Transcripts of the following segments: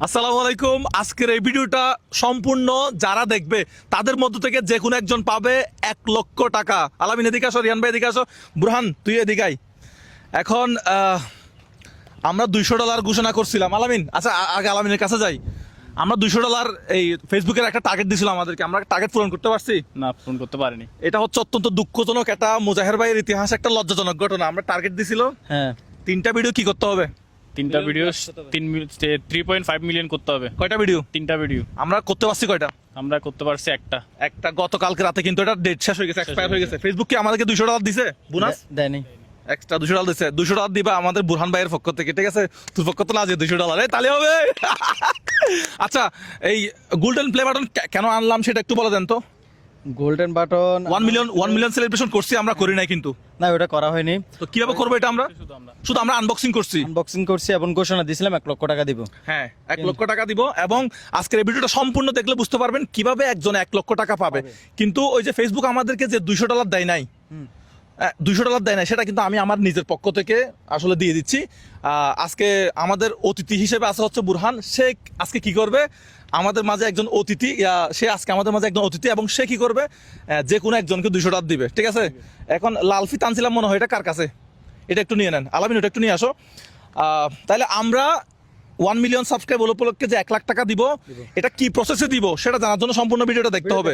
আসসালামু আলাইকুম। আজকের এই ভিডিওটা সম্পূর্ণ যারা দেখবে তাদের মধ্য থেকে যে কোনো একজন পাবে 1,00,000 টাকা। আলামিন এদিকে আসো, রিয়ান ভাই এদিকে আসো, বুরহান তুই এদিকে আয়। এখন আমরা $200 ঘোষণা করছিলাম। আলামিন, আচ্ছা আগে আলামিনের কাছে যাই। আমরা $200 এই ফেসবুকের একটা টার্গেট দিয়েছিলাম আমাদেরকে, আমরা টার্গেট পূরণ করতে পারছি না, পূরণ করতে পারিনি। এটা হচ্ছে অত্যন্ত দুঃখজনক, এটা মুজাহের ভাইয়ের ইতিহাসে একটা লজ্জাজনক ঘটনা। আমরা টার্গেট দিছিল হ্যাঁ, 3টা ভিডিও কি করতে হবে, 3টা ভিডিও 3.5 মিলিয়ন করতে হবে। কয়টা ভিডিও 3টা ভিডিও আমরা করতে পারছি, কয়টা? আমরা করতে পারছি একটা। একটা গতকালকে রাতে, কিন্তু এটা ডেট শেষ হয়ে গেছে, এক্সপায়ার হয়ে গেছে। ফেসবুক কি আমাদেরকে $200 দিছে বোনাস? দেয়নি। এক্সট্রা $200 দিছে। $200 দিবা আমাদের বুরহান ভাইয়ের পক্ষ থেকে, ঠিক আছে? তোর পক্ষ তো না যে $200, তাহলে হবে। আচ্ছা, এই গোল্ডেন প্লে বাটন কেন আনলাম সেটা একটু বলে দেন তো। গোল্ডেন বাটন 1 মিলিয়ন সেলিব্রেশন করছি আমরা, করি নাই কিন্তু। না, ওটা করা হয়নি। তো কিভাবে করবো এটা? আমরা শুধু আমরা আনবক্সিং করছি, আনবক্সিং করছি এবং ঘোষণা দিয়েছিলাম 1,00,000 টাকা দিব। হ্যাঁ 1,00,000 টাকা দিব। এবং আজকের এই ভিডিওটা সম্পূর্ণ দেখলে বুঝতে পারবেন কিভাবে একজন 1,00,000 টাকা পাবে। কিন্তু ওই যে ফেসবুক আমাদেরকে যে $200 দেয় নাই, $200 দেয় নাই, সেটা কিন্তু আমি আমার নিজের পক্ষ থেকে আসলে দিয়ে দিচ্ছি। আজকে আমাদের অতিথি হিসেবে আছে হচ্ছে বুরহান। সে আজকে কি করবে, আমাদের মাঝে একজন অতিথি, সে আজকে আমাদের মাঝে একজন অতিথি, এবং সে কি করবে, যে কোনো একজনকে $200 দিবে, ঠিক আছে? এখন লালফি টানছিলাম মনে হয়, এটা কার কাছে? এটা একটু নিয়ে নেন আলামিন, ওটা একটু নিয়ে আসো। তাহলে আমরা 1 মিলিয়ন সাবস্ক্রাইব উপলক্ষে যে 1,00,000 টাকা দিব, এটা কি প্রসেসে দিব সেটা জানার জন্য সম্পূর্ণ ভিডিওটা দেখতে হবে।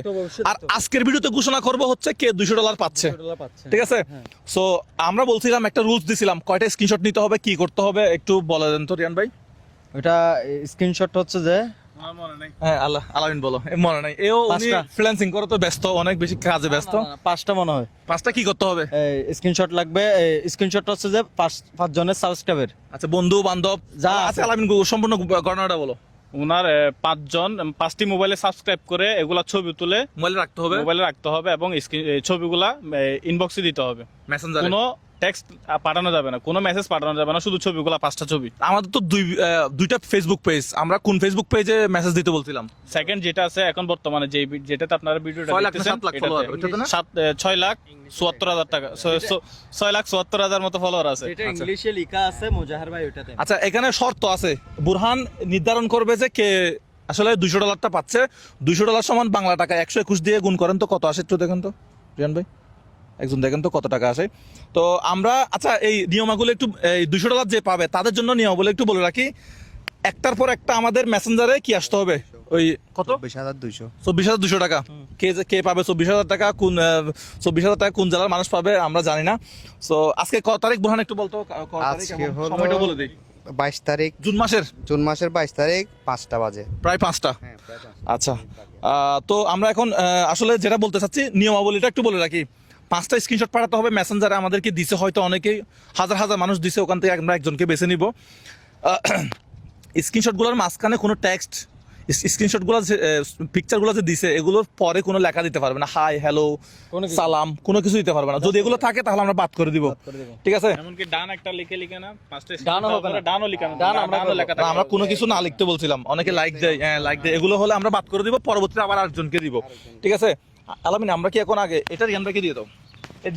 আর আজকের ভিডিওতে ঘোষণা করব হচ্ছে কে $200 পাচ্ছে, ঠিক আছে? সো আমরা বলছিলাম, একটা রুলস দিছিলাম, কয়টা স্ক্রিনশট নিতে হবে, কি করতে হবে একটু বলে দেন তো রিয়ান ভাই। ওটা স্ক্রিনশট হচ্ছে যে হ্যাঁ আলামিন বলো। মনে নাই, এও ফ্রিল্যান্সিং করে তো ব্যস্ত, অনেক বেশি কাজে ব্যস্ত। 5টা মনে হয়। 5টা কি করতে হবে? স্ক্রিনশট লাগবে। স্ক্রিনশট হচ্ছে যে 5 জনের সাবস্ক্রাইবার। আচ্ছা, বন্ধু বান্ধব যা আছে, আলামিন সম্পূর্ণ ঘটনাটা বলো। ওনার 5 জন 5টি মোবাইলে সাবস্ক্রাইব করে এগুলা ছবি তুলে মোবাইলে রাখতে হবে এবং ছবিগুলা ইনবক্সে দিতে হবে। মেসেঞ্জারে কোনো টেক্সট পাঠানো যাবে না, কোনো মেসেজ পাঠানো যাবে না, শুধু ছবিগুলা 5টা ছবি। আমাদের তো দুইটা ফেসবুক পেজ, আমরা কোন ফেসবুক পেজে মেসেজ দিতে বলছিলাম? সেকেন্ড যেটা আছে এখন বর্তমানে যেটাতে আপনারা ভিডিওটা 6 লাখ দেখতেছেন, 7 লাখ ফলোয়ার, ওইটাতে না? 6,74,000 টাকা, 6,74,000 মতো ফলোয়ার আছে। এটা ইংলিশে লেখা আছে মুজাহির ভাই ওটাতে। আচ্ছা, এখানে শর্ত আছে, বুরহান নির্ধারণ করবে যে কে আসলে $200 পাচ্ছে। $200 সমান বাংলা টাকা 121 দিয়ে গুণ করেন তো কত আসে, একটু দেখেন তো রিয়ান ভাই, একজন দেখেন তো কত টাকা আসে। তো আমরা, আচ্ছা এই নিয়মাগুলো একটু, এই $200 যে পাবে তাদের জন্য নিয়মাগুলো একটু বলে রাখি। একটার পর একটা আমাদের মেসেঞ্জারে কি আসতে হবে, ওই কত 24,200 টাকা। কে পাবে 24,000 টাকা, কোন 24,000 টাকা কোন জেলার মানুষ পাবে আমরা জানি না। সো আজকে কত তারিখ বুরহান একটু বলতো, আজকে হলো সময়টা বলে দিই। 22 তারিখ, জুন মাসের 22 তারিখ 5টা বাজে। প্রায় 5টা। আচ্ছা, তো আমরা এখন আসলে যেটা বলতে চাচ্ছি, নিয়মাবলীটা একটু বলে রাখি। 5টা স্ক্রিনশট পাঠাতে হবে মেসেঞ্জারে, আমাদেরকে দিছে হয়তো অনেকেই, হাজার হাজার মানুষ দিছে, ওখান থেকে আমরা একজনকে বেছে নিব। স্ক্রিনশটগুলোর মাঝখানে কোনো টেক্সট, স্ক্রিনশটগুলো পিকচারগুলো যে দিছে এগুলোর পরে কোনো লেখা দিতে পারবে না, হাই হ্যালো সালাম কোনো কিছু দিতে পারবে না। যদি এগুলো থাকে তাহলে আমরা বাদ করে দিব, ঠিক আছে? এমনকি ডান একটা লিখে না, 5টা ডানও হবে না। ডানও লেখা না, ডানও লেখা না, আমরা কোনো কিছু না লিখতে বলছিলাম, অনেকে লাইক দেয়, লাইক দেয়, এগুলো হলে আমরা বাদ করে দিব, পরবর্তীতে আবার আরেকজনকে দিব, ঠিক আছে? আলামিন, আমরা কি এখন আগে এটা রিয়ান ভাইকে দিয়ে দাও।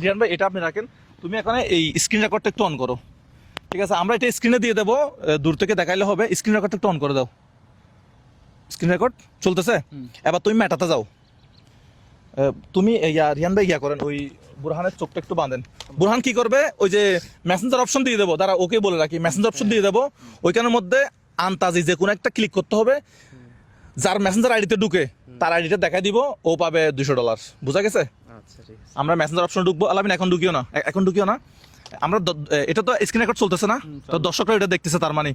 রিয়ান ভাই এটা আপনি রাখেন, তুমি এখানে এই স্ক্রিন রেকর্ডটা একটু অন করো, ঠিক আছে? আমরা এটা স্ক্রিনে দিয়ে দেবো, দূর থেকে দেখাইলে হবে। স্ক্রিন রেকর্ডটা একটু অন করে দাও। স্ক্রিন রেকর্ড চলতেছে, এবার তুমি মেটাতে যাও। তুমি রিয়ান ভাই করেন, ওই বুরহানের চোখটা একটু বাঁধেন। বুরহান কি করবে, ওই যে মেসেঞ্জার অপশন দিয়ে দেবো, তারা ওকে বলে রাখি, মেসেঞ্জার অপশন দিয়ে দেবো, ওইখানের মধ্যে আন্তাজি যে কোনো একটা ক্লিক করতে হবে, যার মেসেঞ্জার আইডিতে ঢুকে তার আইডিটা দেখাই দিব, ও পাবে $200। বুঝা গেছে? আমরা মেসেঞ্জার অপশন ঢুকবো। আলামিন এখন ঢুকিও না, আমরা এটা তো স্ক্রিন রেকর্ড চলতেছে না, তো দর্শকরা এটা দেখতেছে, তার মানে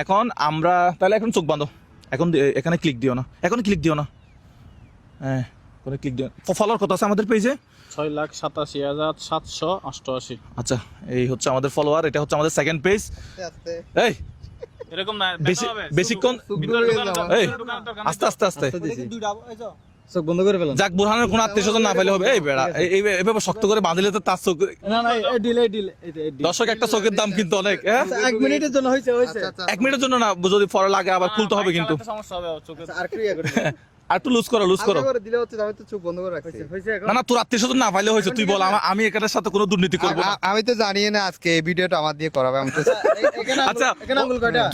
এখন আমরা তাহলে এখন চোখ বাঁধো, এখন এখানে ক্লিক দিও না, হ্যাঁ কোনো ক্লিক দিও। ফলোয়ার কত আছে আমাদের পেজে? 6,87,788। আচ্ছা, এই হচ্ছে আমাদের ফলোয়ার, এটা হচ্ছে আমাদের সেকেন্ড পেজ। এই এরকম না, বেশিক্ষণ, এই আস্তে চোখ বন্ধ করে ফেলেন। যাক, বুরহানের কোনো আত্মীয়স্বজন না পেলে হবে। এই বেড়া এইভাবে শক্ত করে বাঁধলে তো তার চোখ, না ডিলে দর্শক একটা চোখের দাম কিন্তু অনেক। 1 মিনিটের জন্য হয়েছে 1 মিনিটের জন্য না, যদি পরে লাগে আবার খুলতে হবে কিন্তু। সমস্যা হবে চোখে। আর ক্রিয়া করে আর একটু লুজ করো দিলে হচ্ছে, আমি তো চোখ বন্ধ করে রাখছি। না তোর আত্মীয়স্বজন না পাইলে হয়েছে, তুই বল, আমি এখানের সাথে কোনো দুর্নীতি করবো না। আমি তো জানি না আজকে এই ভিডিওটা আমার দিয়ে করাবে। আমি তো আচ্ছা,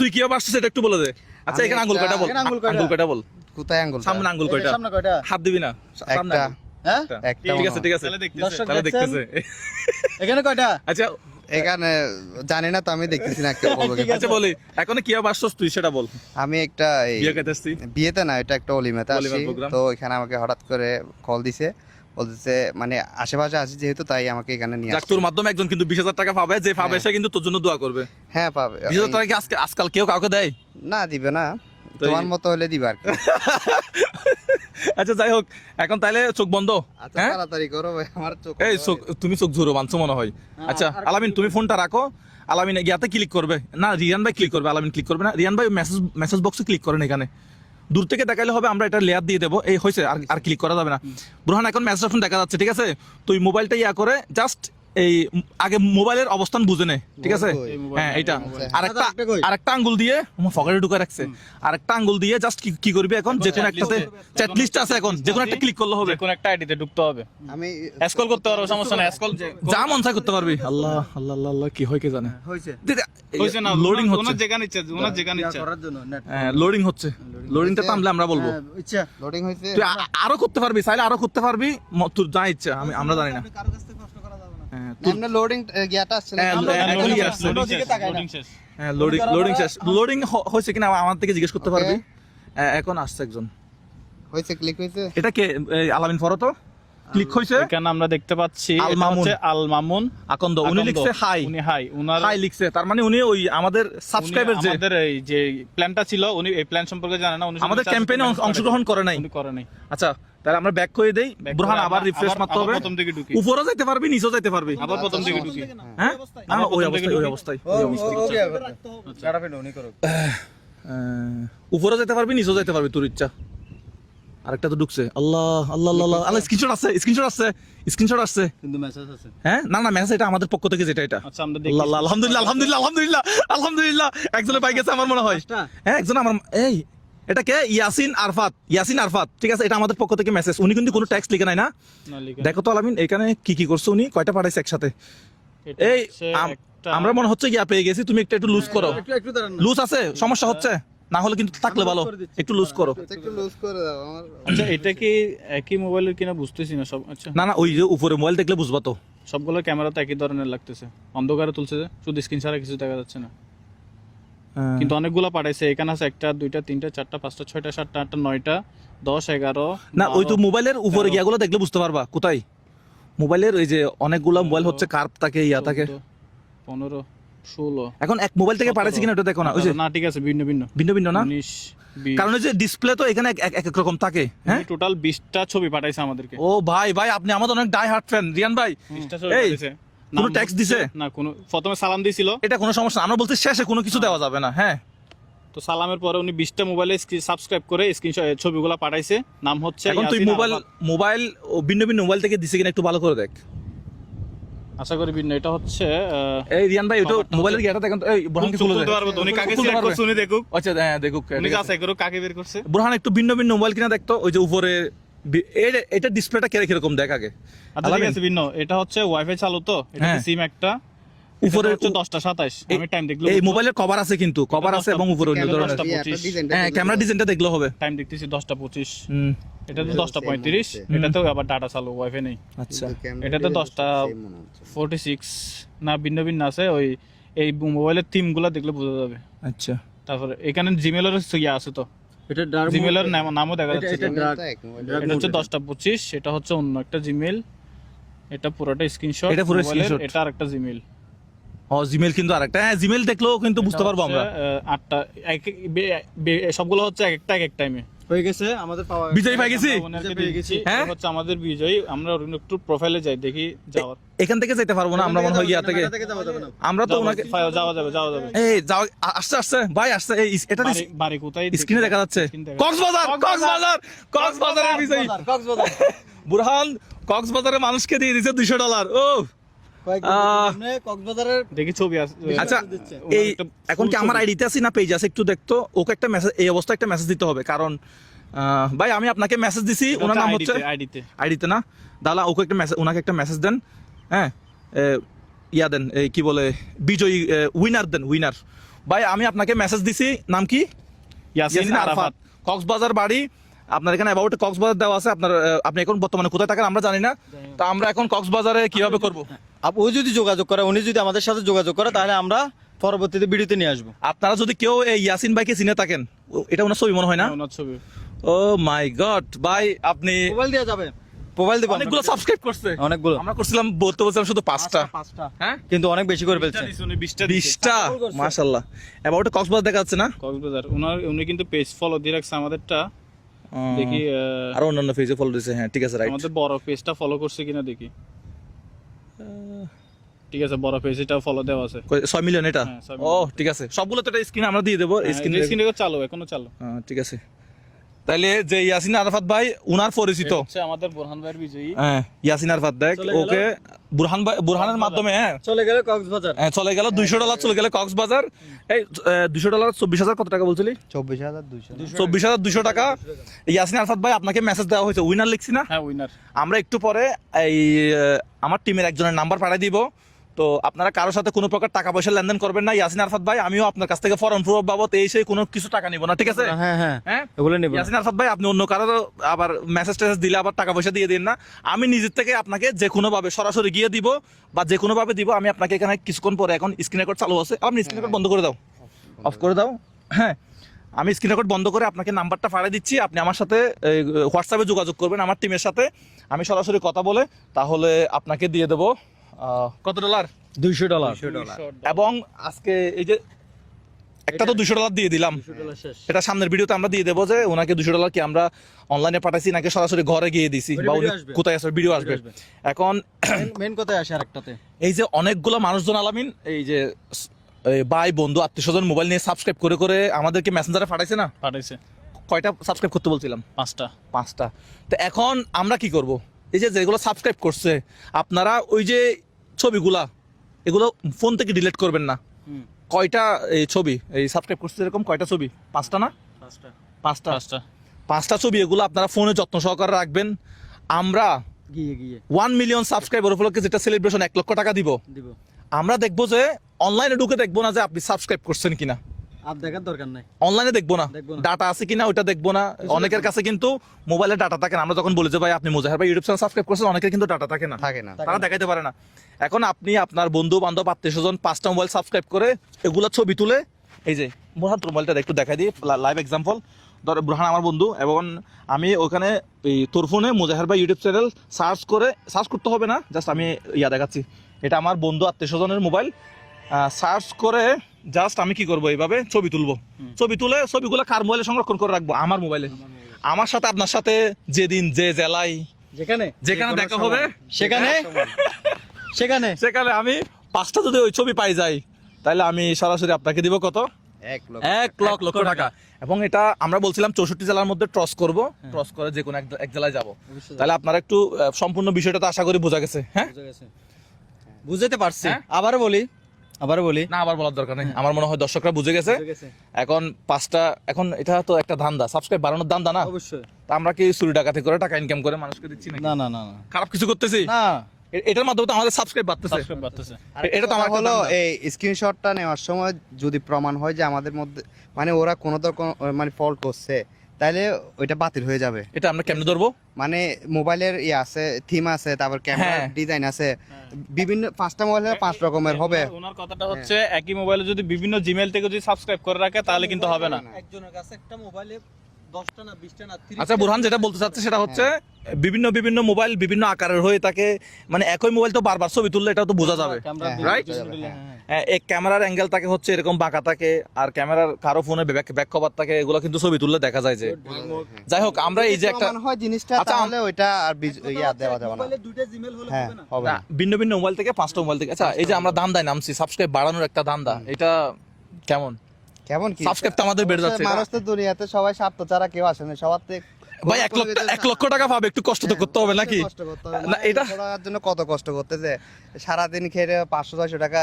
তুই কি আবার আসছিস এটা একটু বলে দে। আচ্ছা আমি এখানে আঙ্গুল কয়টা বল, এখানে আঙ্গুল কয়টা? আঙ্গুল কয়টা বল, কোথায় আঙ্গুল? সামনে আঙ্গুল কয়টা, সামনে কয়টা? হাত দিবি না, সামনে একটা। আঙ্গুল। হ্যাঁ একটা ঠিক আছে ঠিক আছে, তাহলে দেখতেছে। দর্শক তাহলে দেখছেন? দেখতেছে। এখানে কয়টা? আচ্ছা এখানে জানি না তো, আমি দেখতেছি না একটা বলবো কি। আচ্ছা বলি এখন কি আসছস তুই সেটা বল। আমি একটা বিয়ে খাইতেছি, বিয়েতে না, এটা একটা অলিমাতে অলিমার আসি। program। তো এখানে আমাকে হঠাৎ করে কল দিছে, বলতেছে মানে আশেপাশে আছি যেহেতু, তাই আমাকে এখানে নিয়ে যাক আসছে। তোর মাধ্যমে একজন কিন্তু 20,000 টাকা পাবে, যে পাবে সে কিন্তু তোর জন্য দোয়া করবে। হ্যাঁ পাবে। 20,000 টাকা কি আজকাল কেউ কাউকে দেয়? না দিবে না, তো তোমার মতো হলে দিবে আর কি। আচ্ছা যাই হোক, এখন তাইলে চোখ বন্ধ। আচ্ছা হ্যাঁ তাড়াতাড়ি করো ভাই, আমার চোখ। এই চোখ, তুমি চোখ ঝুরো বানছো মনে হয়। আচ্ছা আলামিন তুমি ফোনটা রাখো, আলামিন ইয়াতে ক্লিক করবে না, রিয়ান ভাই ক্লিক করবে, আলামিন ক্লিক করবে না। রিয়ান ভাই মেসেজ বক্সে ক্লিক করেন, এখানে দূর থেকে দেখাইলে হবে, আমরা এটা লেয়ার দিয়ে দেবো। এই হয়েছে, আর ক্লিক করা যাবে না। বুরহান এখন মেসেজ অপশন দেখা যাচ্ছে, ঠিক আছে? তুই মোবাইলটা ইয়া করে জাস্ট এই আগে মোবাইলের অবস্থান বুঝে নে, ঠিক আছে? মোবাইল। হ্যাঁ এইটা আরেকটা কই? আরেকটা আঙ্গুল দিয়ে আমার পকেটে ঢুকে রাখছে, আরেকটা আঙ্গুল দিয়ে জাস্ট কি করবি এখন, যে কোনো একটাতে চ্যাট লিস্ট আছে, এখন যে কোনো একটা ক্লিক করলে হবে, যে কোনো একটা আইডিতে ঢুকতে হবে, আমি স্ক্রল করতে পারো, সমস্যা নাই, স্ক্রল যা মন চায় করতে পারবি। আল্লাহ আল্লাহ আল্লাহ আল্লাহ, কি হয় কে জানে। হইছে হইছে না, লোডিং হচ্ছে, ওনার যেখানে ইচ্ছা, ওনার যেখানে ইয়া ইচ্ছা। করার জন্য নেট। হ্যাঁ লোডিং হচ্ছে, লোডিংটা থামলে আমরা বলবো। হ্যাঁ, ইচ্ছা লোডিং হয়েছে। তুই আরো করতে পারবি, চাইলে আরো করতে পারবি, তোর যা ইচ্ছা, আমরা জানি না। কারো কাছ থেকে কষ্ট করা যাবে না। হ্যাঁ, এমনি লোডিং গিয়াটা আসছে না। হ্যাঁ, আমরা- হ্যাঁ, লোডিং লোডিং শেষ, আসছে। লোডিং দিকে শেষ, তাকাই না। লোডিং শেষ। হ্যাঁ লোডিং শেষ, লোডিং হয়েছে কিনা আমাদের থেকে জিজ্ঞেস করতে পারবি। এখন আসছে একজন, হয়েছে, ক্লিক হয়েছে। এটা কে? আলামিন ফরো তো, ক্লিক হয়েছে। এখানে আমরা দেখতে পাচ্ছি আল এটা মামুন। হচ্ছে আল মামুন আকন্দ উনি আকন্দ। লিখছে হাই, উনি হাই, উনার হাই লিখছে, তার মানে উনি ওই আমাদের সাবস্ক্রাইবার যে আমাদের এই যে প্ল্যানটা ছিল, উনি এই প্ল্যান সম্পর্কে জানে না, উনি শুধু আমাদের চাচ্ছে ক্যাম্পেইনে payment অংশগ্রহণ করে নাই। উনি করে নাই। আচ্ছা তাহলে আমরা ব্যাক করে দেই, Back বুরহান করে আবার আমরা রিফ্রেশ মারতে আবার হবে। প্রথম দিকে ঢুকি, উপরও যাইতে পারবি, নিচেও যাইতে পারবি। আবার প্রথম দিকে ঢুকি। হ্যাঁ না, না, ওই প্রথম থেকে অবস্থায়, ওই ঢুকি। অবস্থায়, ও ওই ও অবস্থায়। ওকে কাটা ফেলো উনি করো। উপরও যেতে পারবি, নিচেও যেতে পারবি, তোর ইচ্ছা। আরেকটা তো ঢুকছে, আল্লাহ আল্লাহ আল্লাহ আল্লাহ, স্ক্রিনশট আছে, স্ক্রিনশট আছে, স্ক্রিনশট আছে। কিন্তু মেসেজ আছে। হ্যাঁ না না, মেসেজ এটা আমাদের পক্ষ থেকে, যেটা এটা। আচ্ছা আমরা আল্লাহ দেখি। আল্লাহ, আলহামদুলিল্লাহ আলহামদুলিল্লাহ আলহামদুলিল্লাহ আলহামদুলিল্লাহ, একজনে পাই গেছে আমার মনে হয়। হ্যাঁ একজন আমার, এই এটা কে? ইয়াসিন আরফাত, ইয়াসিন আরফাত, ঠিক আছে? এটা আমাদের পক্ষ থেকে মেসেজ। উনি কিন্তু কোনো ট্যাক্স লিখে নাই না। না, লিখে দেখো তো আলামিন এখানে কি কি করছে, উনি কয়টা পাঠাইছে একসাথে। এটা এই হচ্ছে একটা- আমরা মনে হচ্ছে ইয়া পেয়ে গেছি, তুমি একটু লুজ করো। একটু দাঁড়ান না। লুজ আছে, সমস্যা হচ্ছে না হলে কিন্তু থাকলে ভালো, একটু লুজ করো। আচ্ছা, একটু লুজ করে দাও আমার। আচ্ছা এটা কি একই মোবাইলের কিনা বুঝতেছি না সব। আচ্ছা না না, ওই যে উপরে মোবাইল দেখলে বুঝবা তো। সবগুলো ক্যামেরা তো একই ধরনের লাগতেছে, অন্ধকারে তুলছে যে, শুধু স্ক্রিন ছাড়া কিছু দেখা যাচ্ছে না। কিন্তু অনেকগুলো পাঠাইছে, এখানে আছে 1টা 2টা 3টা 4টা 5টা 6টা 7টা 8টা 9টা 10 11 না ওই তো 12, মোবাইলের উপরে গিয়াগুলো দেখলে বুঝতে পারবা কোথায়। মোবাইলের ওই যে অনেকগুলা মোবাইল হচ্ছে, কার্ভ থাকে, ইয়া থাকে। 15 16 এখন এক মোবাইল থেকে পাঠাইছি কিনা ওটা দেখো না, ওই যে না ঠিক আছে, ভিন্ন ভিন্ন ভিন্ন ভিন্ন না, 19 20 কারণ ওই যে ডিসপ্লে তো এখানে এক এক রকম থাকে। হ্যাঁ টোটাল 20টা ছবি পাঠাইছে আমাদেরকে। ও ভাই ভাই, আপনি আমাদের অনেক ডাই হার্ট ফ্যান রিয়ান ভাই। 20টা ছবি এই, পাঠাইছে। কোনো নাম ট্যাক্স হচ্ছে- দিছে? না, কোনো প্রথমে সালাম দিছিল, এটা কোনো সমস্যা না, আমরা বলছি শেষে কোনো কিছু দেওয়া যাবে না। হ্যাঁ তো সালামের পরে উনি 20টা মোবাইলে সাবস্ক্রাইব করে স্ক্রিনশট ছবিগুলো পাঠাইছে। নাম হচ্ছে এখন তুই ইয়াসিন মোবাইল আরফাত। মোবাইল ও ভিন্ন ভিন্ন মোবাইল থেকে দিছে কিনা একটু ভালো করে দেখ। আশা করি ভিন্ন। এটা হচ্ছে এই রিয়ান ভাই ওটা ব্যাপারটা মোবাইলের গিয়াটা দেখেন তো, এই বুরহান কি খুলে তুলতে দেয়? পারবে তো, উনি কাকে খুলতে সিলেক্ট পারবে? করছে উনি দেখুক, আচ্ছা হ্যাঁ দেখুক। উনি যাচাই করুক কাকে বের করছে। বুরহান একটু ভিন্ন ভিন্ন মোবাইল কিনা দেখতো, ওই যে উপরে এটা ডিসপ্লেটা কিরকম দেখ আগে। আচ্ছা ঠিক আছে, ভিন্ন। এটা হচ্ছে ওয়াইফাই চালু, তো এটা হ্যাঁ। সিম একটা, উপরে উপরে হচ্ছে 10টা 27। আমি টাইম দেখলো, এই মোবাইলের কভার আছে, কিন্তু কভার আছে এবং উপরে অন্য ধরনের। 10টা এই একটা 25 ডিজাইনটা হ্যাঁ দেখলে ক্যামেরা ডিজাইনটা দেখলে হবে। টাইম দেখতেছি 10টা 25। হুম, এটা তো 10টা 35, এটাতেও আবার ডাটা চালু, ওয়াইফাই নেই। আচ্ছা কিন্তু ক্যামেরা এটাতে দিয়ে 10টা same মনে হচ্ছে। 46 না, ভিন্ন ভিন্ন আছে। ওই এই মোবাইলের থিমগুলো দেখলে বোঝা যাবে। আচ্ছা তারপরে এখানে জিমেলের ইয়ে আছে, তো এটা ডার্ক জিমেলের নামও দেখা যাচ্ছে। এটা ক্যামেরা drag- তো এক মোবাইল। drag এটা হচ্ছে mode 10টা 25, এটা হচ্ছে অন্য একটা জিমেল, এটা পুরোটা স্ক্রিনশট, এটা পুরো screenshot। এটা আরেকটা জিমেল। ও জিমেল কিন্তু আরেকটা, হ্যাঁ জিমেল দেখলেও কিন্তু বুঝতে পারবো আমরা। 8টা সবগুলো হচ্ছে এক এক টাইমে। হয়ে গেছে আমাদের পাওয়া বিজয় পাই গেছি। পেয়ে গেছি। হ্যাঁ? হচ্ছে আমাদের বিজয়। আমরা ওর একটু প্রোফাইলে যাই, দেখি যাওয়ার। এখান থেকে যেতে পারবো না আমরা, মনে হয় ইয়া থেকে। যাওয়া যাবে না। আমরা তো ওনাকে যাওয়া যাবে। এই যাও, আসছে আসছে ভাই আসছে, এই এটা বাড়ি কোথায় স্ক্রিনে দেখা যাচ্ছে। Screen দেখা কক্সবাজারের বিজয় কক্সবাজার বুরহান কক্সবাজারের মানুষকে দিয়ে দিয়েছে $200। ও কক্সবাজারের দেখি ছবি আছে। আচ্ছা এই এখন কি আমার আইডিতে আছে না পেজ আছে একটু দেখতো, ওকে একটা মেসেজ, এই অবস্থায় একটা মেসেজ দিতে হবে, কারণ ভাই আমি আপনাকে মেসেজ দিছি, ওনার নাম হচ্ছে আইডিতে। আইডিতে না, দাদা ওকে একটা মেসেজ, ওনাকে একটা মেসেজ দেন। হ্যাঁ ইয়া দেন, এই কি বলে বিজয়ী উইনার দেন, উইনার। ভাই আমি আপনাকে মেসেজ দিছি, নাম কি? ইয়াসিন আরাফাত। কক্সবাজার বাড়ি, আপনার এখানে অ্যাবাউট কক্সবাজার দেওয়া আছে। আপনার আপনি এখন বর্তমানে কোথায় থাকেন আমরা জানি না, তো আমরা এখন কক্সবাজারে কিভাবে করব? ও যদি যোগাযোগ করে, উনি যদি আমাদের সাথে যোগাযোগ করে, তাহলে আমরা পরবর্তীতে ভিডিওতে নিয়ে আসবো। আপনারা যদি কেউ এই ইয়াসিন ভাইকে চিনে থাকেন, এটা ওনার ছবি মনে হয় না? ওনার ছবি। ও মাই গড ভাই, আপনি মোবাইল দেওয়া যাবে, মোবাইল দেবো। অনেকগুলো সাবস্ক্রাইব করছে। অনেকগুলো আমরা করছিলাম বলছিলাম শুধু 5টা, হ্যাঁ কিন্তু অনেক বেশি করে ফেলছে। 20টা, মাশাআল্লাহ। অ্যাবাউট কক্সবাজার দেখা যাচ্ছে না? কক্সবাজার উনি কিন্তু পেজ ফলো দিয়ে রাখছে আমাদেরটা, দেখি আর অন্যান্য পেজে ফলো দিয়েছে। হ্যাঁ ঠিক আছে, রাইট। আমাদের বড় পেজটা ফলো করছে কিনা দেখি। ঠিক আছে, বড় পেজটা ফলো দেওয়া আছে। 6 মিলিয়ন এটা? হ্যাঁ, 6 ও ঠিক আছে, সবগুলো তো এটা স্ক্রিন আমরা দিয়ে দেবো। স্ক্রিন স্ক্রিনে চালু, এখনো চালু। ঠিক আছে। তাইলে যে ইয়াসিন আরাফাত ভাই উনার পরিচিত, হচ্ছে আমাদের বোরহান ভাইয়ের বিজয়ী। হ্যাঁ ইয়াসিন আরাফাত দেখ, চলে গেল। ওকে বুরহান ভাই, বুরহানের মাধ্যমে হ্যাঁ চলে গেলে কক্সবাজার। চলে গেল $200 চলে গেলে কক্সবাজার। এই $200 24,000 কত টাকা বলছিলি? 24,200। 24,200 টাকা। ইয়াসিন আরাফাত ভাই আপনাকে মেসেজ দেওয়া হয়েছে, উইনার লিখছি না? হ্যাঁ, উইনার। আমরা একটু পরে এই আমার টিমের একজনের নাম্বার পাঠিয়ে দিব। তো আপনারা কারোর সাথে কোনো প্রকার টাকা পয়সা লেনদেন করবেন না। ইয়াসিন আরাফাত ভাই, আমিও আপনার কাছ থেকে ফরেন প্রুফ বাবদ এই সেই কোনো কিছু টাকা নিব না, ঠিক আছে? হ্যাঁ হ্যাঁ, হ্যাঁ এগুলো নেব। ইয়াসিন আরাফাত ভাই, আপনি অন্য কারো আবার মেসেজ টেসেজ দিলে আবার টাকা পয়সা দিয়ে দিন না। আমি নিজের থেকে আপনাকে যে কোনো ভাবে সরাসরি গিয়ে দিব বা যে কোনো ভাবে দিব। আমি আপনাকে এখানে কিছুক্ষণ পরে, এখন স্ক্রিন রেকর্ড চালু আছে, আপনি স্ক্রিন রেকর্ড বন্ধ করে দাও, অফ করে দাও। হ্যাঁ, আমি স্ক্রিন রেকর্ড বন্ধ করে আপনাকে নাম্বারটা পাঠিয়ে দিচ্ছি। আপনি আমার সাথে হোয়াটসঅ্যাপে যোগাযোগ করবেন আমার টিমের সাথে। আমি সরাসরি কথা বলে তাহলে আপনাকে দিয়ে দেবো কত ডলার? $200। এবং আজকে এই যে একটা তো $200 দিয়ে দিলাম, শেষ। এটা সামনের ভিডিওতে আমরা দিয়ে দেবো যে ওনাকে $200 কি আমরা অনলাইনে পাঠাইছি নাকি সরাসরি ঘরে গিয়ে দিছি, বা উনি ভিডিও আসবে। কোথায় আসবে, ভিডিও আসবে। এখন মেন কথায় আসে আরেকটাতে। এই যে অনেকগুলো মানুষজন আলামিন, এই যে ভাই বন্ধু আত্মীয় স্বজন মোবাইল নিয়ে সাবস্ক্রাইব করে করে আমাদেরকে মেসেঞ্জারে পাঠাইছে না? পাঠাইছে কয়টা সাবস্ক্রাইব করতে বলছিলাম? 5টা। তো এখন আমরা কি করব? এই যে যেগুলো সাবস্ক্রাইব করছে, আপনারা ওই যে ছবিগুলা এগুলো ফোন থেকে ডিলিট করবেন না। কয়টা এই ছবি এই সাবস্ক্রাইব করছে, এরকম কয়টা ছবি? 5টা না? 5টা ছবি, এগুলো আপনারা ফোনে যত্ন সহকারে রাখবেন। আমরা গিয়ে 1 মিলিয়ন সাবস্ক্রাইবার উপলক্ষে যেটা সেলিব্রেশন 1 লক্ষ টাকা দিব, আমরা দেখবো যে অনলাইনে ঢুকে দেখবো না যে আপনি সাবস্ক্রাইব করছেন কিনা, আর দেখার দরকার নাই। অনলাইনে দেখবো না, দেখবো না। ডাটা আছে কিনা ওটা দেখবো না। অনেকের কাছে কিন্তু মোবাইলে ডাটা থাকে না। আমরা যখন বলি যে ভাই আপনি মুজাহির ভাই ইউটিউব চ্যানেল সাবস্ক্রাইব করছেন, অনেকের কিন্তু ডাটা থাকে না, থাকে না। তারা দেখাইতে পারে না। এখন আপনি আপনার বন্ধু বান্ধব আত্মীয় স্বজন 5টা মোবাইল সাবস্ক্রাইব করে এগুলা ছবি তুলে, এই যে বুরহান মোবাইলটা একটু দেখাই দিই, লাইভ এক্সাম্পল। ধর বুরহান আমার বন্ধু, এবং আমি ওখানে এই তোর ফোনে মুজাহির ভাই ইউটিউব চ্যানেল সার্চ করতে হবে না, জাস্ট আমি দেখাচ্ছি। এটা আমার বন্ধু আত্মীয় স্বজনের মোবাইল, সার্চ করে জাস্ট আমি কি করবো, এইভাবে ছবি তুলবো। ছবি তুলে ছবিগুলো কার মোবাইলে সংরক্ষণ করে রাখবো? আমার মোবাইলে। আমার সাথে আপনার সাথে যেদিন যে জেলায় যেখানে দেখা হবে সেখানে আমি 5টা যদি ওই ছবি পাই যাই, তাহলে আমি সরাসরি আপনাকে দিব কত? 1 লক্ষ টাকা। এবং এটা আমরা বলছিলাম 64 জেলার মধ্যে ট্রস করব, ট্রস করে যে কোনো এক জেলায় যাব। তাহলে আপনারা একটু সম্পূর্ণ বিষয়টা তো আশা করি বোঝা গেছে। হ্যাঁ, বুঝতে পারছি। হ্যাঁ? আবারও বলি না, আবার বলার দরকার নেই, আমার মনে হয় দর্শকরা বুঝে গেছে। এখন 5টা, এখন এটা তো একটা ধান্দা, সাবস্ক্রাইব বাড়ানোর ধান্দা না? অবশ্যই। তা আমরা কি চুরি ডাকাতি করে টাকা ইনকাম করে মানুষকে দিচ্ছি নাকি? না, খারাপ কিছু করতেছি না। এটার মাধ্যমে তো আমাদের সাবস্ক্রাইব বাড়তেছে। এটা তো আমার একটা হলো ধান্দা। এই স্ক্রিনশটটা নেওয়ার সময় যদি প্রমাণ হয় যে আমাদের মধ্যে মানে ওরা কোনো মানে ফল্ট করছে, তাহলে ওইটা বাতিল হয়ে যাবে। এটা আমরা কেমনে ধরবো? মানে মোবাইলের আছে, থিম আছে, তারপর ক্যামেরা হ্যাঁ। ডিজাইন আছে, বিভিন্ন 5টা মোবাইলে 5 রকমের হবে। ওনার কথাটা হচ্ছে একই মোবাইলে যদি বিভিন্ন জিমেইল থেকে যদি সাবস্ক্রাইব করে রাখে তাহলে কিন্তু হবে না। একজনের কাছে একটা মোবাইলে 10টা না 20টা না 30টা। আচ্ছা, বুরহান যেটা বলতে চাচ্ছে সেটা হচ্ছে বিভিন্ন মোবাইল বিভিন্ন আকারের হয়ে থাকে, মানে একই মোবাইল তো বারবার ছবি তুললে এটা তো বোঝা যাবে, রাইট? এক ক্যামেরার অ্যাঙ্গেল থাকে হচ্ছে এরকম বাঁকা থাকে, আর ক্যামেরার কারো ফোনে ব্যাক কভার থাকে, এগুলো কিন্তু ছবি তুললে দেখা যায় যে। যাই হোক, আমরা এই যে একটা প্রমাণ হয় জিনিসটা, আচ্ছা, তাহলে ওইটা আর দেওয়া যাবে না। মোবাইলে 2টা জিমেইল হলে হ্যাঁ, হবে না। হবে না, না। ভিন্ন মোবাইল থেকে 5টা মোবাইল থেকে। আচ্ছা, এই যে আমরা ধান্দায় নামছি, সাবস্ক্রাইব বাড়ানোর একটা ধান্দা, এটা কেমন? কেমন কি সাবস্ক্রাইব তো আমাদের বেড়ে যাচ্ছে। মানুষ তো দুনিয়াতে সবাই স্বার্থ ছাড়া কেউ আসে না, সবার থেকে ভাই 1 লক্ষ টাকা পাবে, একটু কষ্ট তো করতে হবে নাকি? কষ্ট করতে হবে। না, এটা করার জন্য কত কষ্ট করতেছে, সারাদিন খেয়ে 500-600 টাকা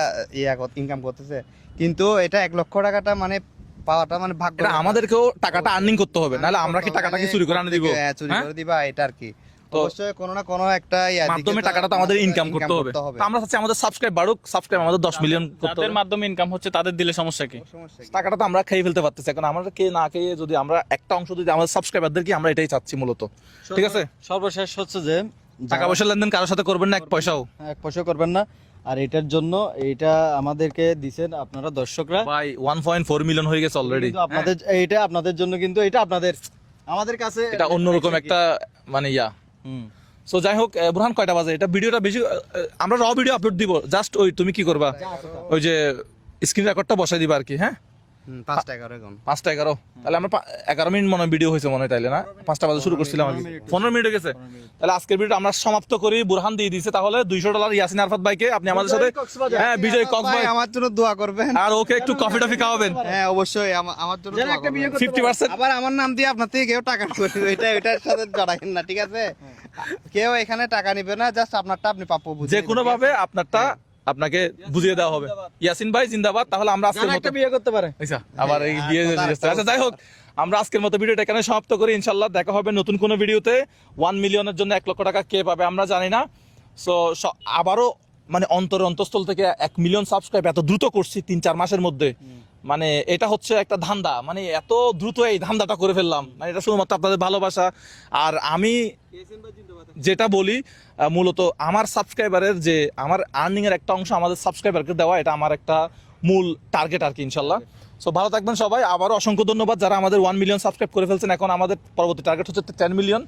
ইনকাম করতেছে, কিন্তু এটা 1 লক্ষ টাকাটা মানে পাওয়াটা মানে ভাগ্য। এটা আমাদেরকেও টাকাটা আর্নিং করতে হবে, নাহলে আমরা কি টাকাটা কি চুরি করে আনে দিব? চুরি করে দিবা, এটা আর কি তো অবশ্যই কোনো না কোনো একটা মাধ্যমে টাকাটা তো আমাদের ইনকাম করতে হবে। তো আমরা চাচ্ছি আমাদের সাবস্ক্রাইব বাড়ুক, সাবস্ক্রাইব আমাদের 10 মিলিয়ন করতে যাদের হবে। মাধ্যমে ইনকাম হচ্ছে তাদের দিলে সমস্যা কি? টাকাটা তো আমরা খেয়ে ফেলতে পারতেছি, এখন আমরা কে না খেয়ে যদি আমরা একটা অংশ যদি আমাদের সাবস্ক্রাইবারদেরকে, আমরা এটাই চাচ্ছি মূলত। ঠিক আছে, সর্বশেষ হচ্ছে যে টাকা পয়সা লেনদেন কারোর সাথে করবেন না এক পয়সাও। এক পয়সা করবেন না। আর এটার জন্য এটা আমাদেরকে দিছেন আপনারা দর্শকরা, ভাই 1.4 মিলিয়ন হয়ে গেছে অলরেডি। কিন্তু আপনাদের এইটা আপনাদের জন্য, কিন্তু এটা আপনাদের আমাদের কাছে এটা অন্যরকম একটা মানে ইয়া। সো যাই হোক, বুরহান কয়টা বাজে? এটা ভিডিওটা বেশি আমরা র ভিডিও আপলোড দিব, জাস্ট ওই তুমি কি করবা, ওই যে স্ক্রিন রেকর্ডটা বসাই দিবা আর কি। হ্যাঁ 5টা 11 এখন 5টা 11, তাহলে আমরা 11 মিনিট মনে হয় ভিডিও হয়েছে মনে হয়, তাইলে না 5টা বাজে শুরু করছিলাম আমি, 15 মিনিট হয়ে গেছে। তাহলে আজকের ভিডিও আমরা সমাপ্ত করি। বুরহান দিয়ে দিয়েছে তাহলে $200 ইয়াসিন আরাফাত ভাইকে, আপনি আমাদের সাথে হ্যাঁ বিজয় ভাই কক্সবাজার, আমার জন্য দোয়া করবেন। আর ওকে একটু কফি টফি খাওয়াবেন। হ্যাঁ অবশ্যই আমার জন্য দোয়া করবেন। 50%। আবার আমার নাম দিয়ে আপনার থেকে কেউ টাকা করবে, এটার সাথে জড়াইন না, ঠিক আছে? কেউ এখানে টাকা নিবে না, জাস্ট আপনারটা আপনি প্রাপ্য বুঝে যে কোনো ভাবে আপনারটা আপনাকে বুঝিয়ে দেওয়া হবে। ইয়াসিন ভাই জিন্দাবাদ। তাহলে আমরা আজকের মতো একটা বিয়ে করতে পারে। আচ্ছা, আবার এই বিয়ে আচ্ছা যাই হোক, আমরা আজকের মতো ভিডিওটা এখানে সমাপ্ত করি। ইনশাল্লাহ দেখা হবে নতুন কোনো ভিডিওতে। 1 মিলিয়নের জন্য 1 লক্ষ টাকা কে পাবে আমরা জানি না। সো আবারও মানে অন্তরস্থল থেকে 1 মিলিয়ন সাবস্ক্রাইব এত দ্রুত করছি 3-4 মাসের মধ্যে, মানে এটা হচ্ছে একটা ধান্দা, মানে এত দ্রুত এই ধান্দাটা করে ফেললাম, মানে এটা শুধুমাত্র আপনাদের ভালোবাসা। আর আমি যেটা বলি মূলত আমার সাবস্ক্রাইবারের যে আমার আর্নিং এর একটা অংশ আমাদের সাবস্ক্রাইবারকে দেওয়া, এটা আমার একটা মূল টার্গেট আর কি ইনশাল্লাহ। সো ভালো থাকবেন সবাই, আবারও অসংখ্য ধন্যবাদ যারা আমাদের 1 মিলিয়ন সাবস্ক্রাইব করে ফেলছেন। এখন আমাদের পরবর্তী টার্গেট হচ্ছে 10 মিলিয়ন।